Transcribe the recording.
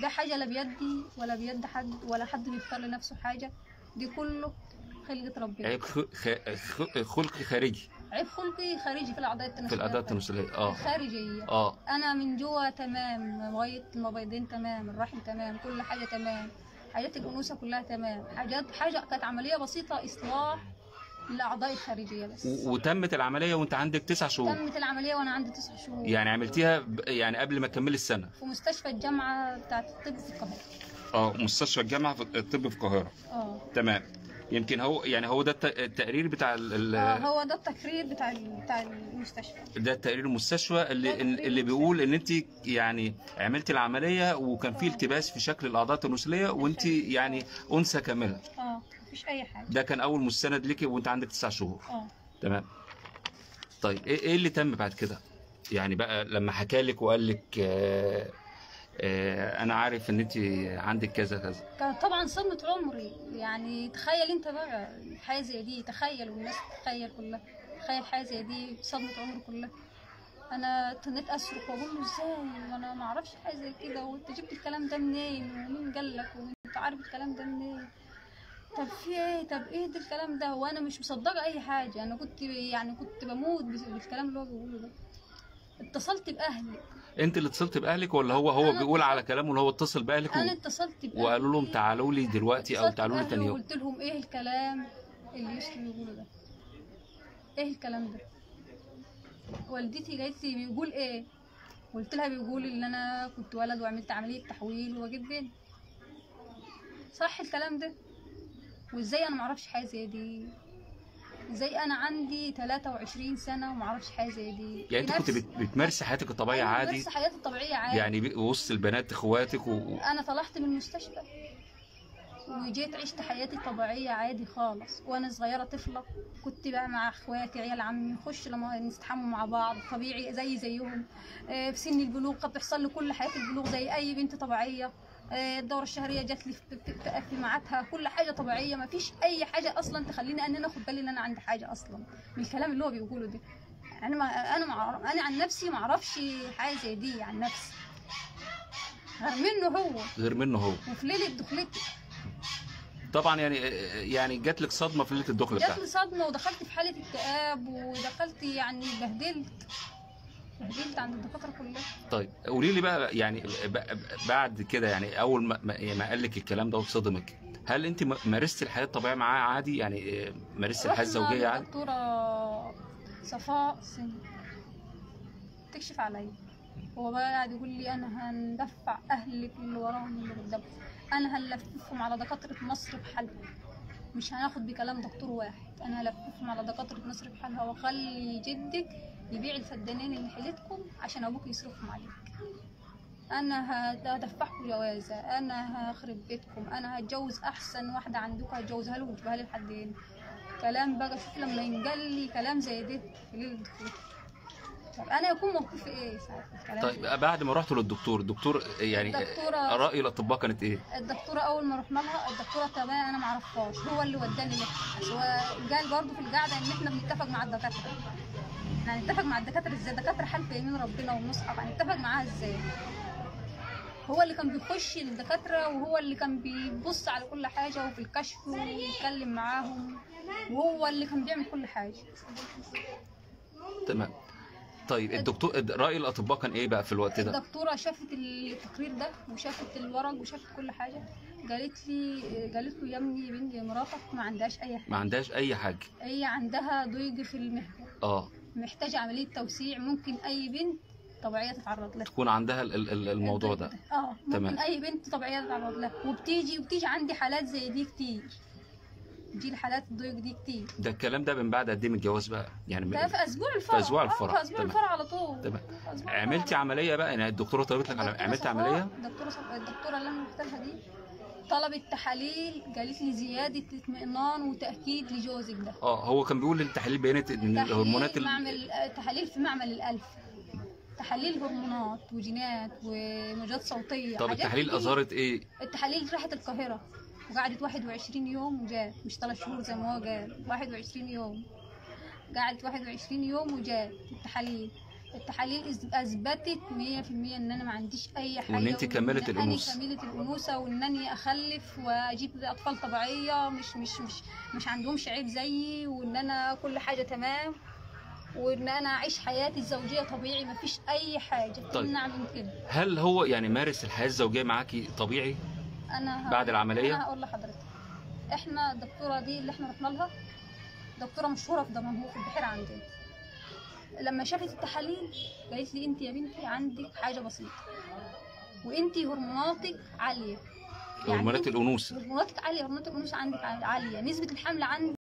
ده حاجه لا بيدي ولا بيد حد، ولا حد بيختار لنفسه حاجه، دي كله خلقة ربنا. عيب خلقي خارجي. عيب خلقي خارجي في الاعضاء التناسليه. في الاعضاء التناسليه الخارجيه. انا من جوه تمام، لغايه المبيضين تمام، الرحم تمام، كل حاجه تمام، حاجات الانوثه كلها تمام، حاجه كانت عمليه بسيطه اصلاح الاعضاء الخارجيه بس. وتمت العمليه وانت عندك 9 شهور؟ تمت العمليه وانا عندي 9 شهور. يعني عملتيها يعني قبل ما تكملي السنه؟ في مستشفى الجامعه بتاعت الطب في القاهره. مستشفى الجامعه في الطب في القاهره. تمام. يمكن هو ده التقرير بتاع هو ده التقرير بتاع المستشفى. ده تقرير المستشفى اللي بيقول ان انت يعني عملتي العمليه وكان في التباس في شكل الاعضاء التناسليه وانت يعني انثى كامله. مفيش اي حاجه. ده كان اول مستند ليكي وانت عندك 9 شهور. تمام. طيب ايه اللي تم بعد كده؟ يعني بقى لما حكى لك وقال لك انا عارف ان انت عندك كذا كذا. كانت طبعا صدمه عمري، يعني تخيل انت بقى حاجه زي دي، تخيل والناس تتخيل كلها، تخيل حاجه زي دي صدمه عمري كلها. انا تنيت اصرخ واقول له ازاي وانا ما اعرفش حاجه زي كده، وانت جبت الكلام ده منين، ومين قال لك، وانت عارف الكلام ده منين، طب في ايه، طب ايه ده الكلام ده، وانا مش مصدقه اي حاجه. انا كنت بموت بالكلام اللي هو بيقوله ده. اتصلت باهلي. انت اللي اتصلت باهلك ولا هو بيقول على كلامه ان هو اتصل باهلك؟ انا اتصلت باهلي وقالوا لهم تعالوا لي دلوقتي او تعالوا لي تاني يوم؟ قلت لهم ايه الكلام اللي يوسف بيقوله ده، ايه الكلام ده. والدتي قالت لي بيقول ايه، قلت لها بيقول ان انا كنت ولد وعملت عمليه تحويل واجيب بنت. صح الكلام ده؟ وازاي انا معرفش حاجه زي دي؟ ازاي انا عندي 23 سنه ومعرفش حاجه زي دي؟ يعني انت كنت بتمارسي حياتك الطبيعيه عادي؟ بمارس حياتي الطبيعيه عادي، يعني وسط البنات اخواتك انا طلعت من المستشفى وجيت عشت حياتي الطبيعيه عادي خالص. وانا صغيره طفله كنت بقى مع اخواتي عيال عمي، نخش لما نستحموا مع بعض طبيعي زيهم. في سن البلوغ كانت بتحصل لي كل حياه البلوغ زي اي بنت طبيعيه. الدوره الشهريه جات لي في ميعادها، كل حاجه طبيعيه، ما فيش اي حاجه اصلا تخليني ان انا اخد بالي ان انا عندي حاجه اصلا من الكلام اللي هو بيقوله ده. انا عن نفسي ما اعرفش حاجه زي دي عن نفسي، غير منه هو. وفي ليله دخلتي طبعا يعني جات لك صدمه في ليله الدخله بتاعتك؟ جات لي صدمه ودخلت في حاله اكتئاب، ودخلت يعني بهدلت عند الدكاتره كلها. طيب قولي لي بقى، يعني بعد كده، يعني اول ما قال لك الكلام ده وصدمك، هل انت مارستي الحياه الطبيعيه معاه عادي؟ يعني مارستي الحياه الزوجيه عادي؟ الدكتوره صفاء تكشف عليا، هو بقى قاعد يقول لي انا هندفع اهلك اللي وراهم واللي قدامهم، انا هنلففهم على دكاتره مصر بحالها، مش هناخد بكلام دكتور واحد، انا هلففهم على دكاتره مصر بحالها، واخلي جدك يبيع الفدانين اللي حيلتكم عشان ابوك يصرفهم عليك. انا هدفعكم جوازه، انا هخرب بيتكم، انا هتجوز احسن واحده عندكم هتجوزها له وتجيبها لي لحد هنا. كلام بقى، شوف لما ينقال لي كلام زي ده في ليله دخولي، طب انا يكون موقفي ايه ساعتها؟ طيب بعد ما رحتوا للدكتور يعني راي الاطباء كانت ايه؟ الدكتوره اول ما رحنا لها، الدكتوره تمام انا ما اعرفهاش، هو اللي وداني لها، بس هو قال برضه في القعده ان احنا بنتفق مع الدكاتره. احنا هنتفق مع الدكاتره ازاي؟ دكاتره حلف يمين ربنا والمصحف، هنتفق معاها ازاي؟ هو اللي كان بيخش للدكاتره، وهو اللي كان بيبص على كل حاجه وفي الكشف ويتكلم معاهم، وهو اللي كان بيعمل كل حاجه. تمام. طيب الدكتور رأي الأطباء كان إيه بقى في الوقت ده؟ الدكتورة شافت التقرير ده وشافت الورق وشافت كل حاجة، قالت له يا ابني بنتي مراتك ما عندهاش أي حاجة. ما عندهاش أي حاجة؟ هي عندها ضيق في المهبل. محتاجة عملية توسيع، ممكن أي بنت طبيعية تتعرض له. تكون عندها الموضوع ده. ممكن تمام. أي بنت طبيعية تتعرض له، وبتيجي عندي حالات زي دي كتير. دي الحالات الضيق دي كتير. ده الكلام ده من بعد قد ايه من الجواز بقى؟ يعني ده في اسبوع الفرح. في اسبوع الفرح. في اسبوع الفرح على طول. تمام. عملتي عمليه بقى؟ يعني الدكتوره طلبت لك عملتي عمليه؟ الدكتوره اللي انا رحت لها دي طلبت تحاليل، قالت لي زياده اطمئنان وتاكيد لجوزك ده. هو كان بيقول التحاليل بينت ان الهرمونات تحاليل في معمل الالف، تحاليل هرمونات وجينات وموجات صوتيه. طب التحاليل اظهرت ايه؟ التحاليل راحت القاهره وقعدت 21 يوم وجات، مش 3 شهور زي ما هو قال، 21 يوم قعدت 21 يوم وجات التحاليل. التحاليل اثبتت 100% ان انا ما عنديش اي حاجه، وان انت كملت وإن الانوثه. أنا كملت الانوثه، وانني اخلف واجيب اطفال طبيعيه مش عندهمش عيب زيي، وان انا كل حاجه تمام، وان انا اعيش حياتي الزوجيه طبيعي، ما فيش اي حاجه تمنع من كده. هل هو يعني مارس الحياه الزوجيه معاكي طبيعي بعد العمليه؟ انا هقول لحضرتك، احنا الدكتوره دي اللي احنا رحنا لها دكتوره مشهوره في دمنهور في البحيره عندنا، لما شافت التحاليل قالت لي انت يا بنتي عندك حاجه بسيطه، وانت هرموناتك عاليه. هرمونات الانوثه. هرموناتك عاليه، هرمونات الانوثه عندك عاليه، نسبه الحمل عندك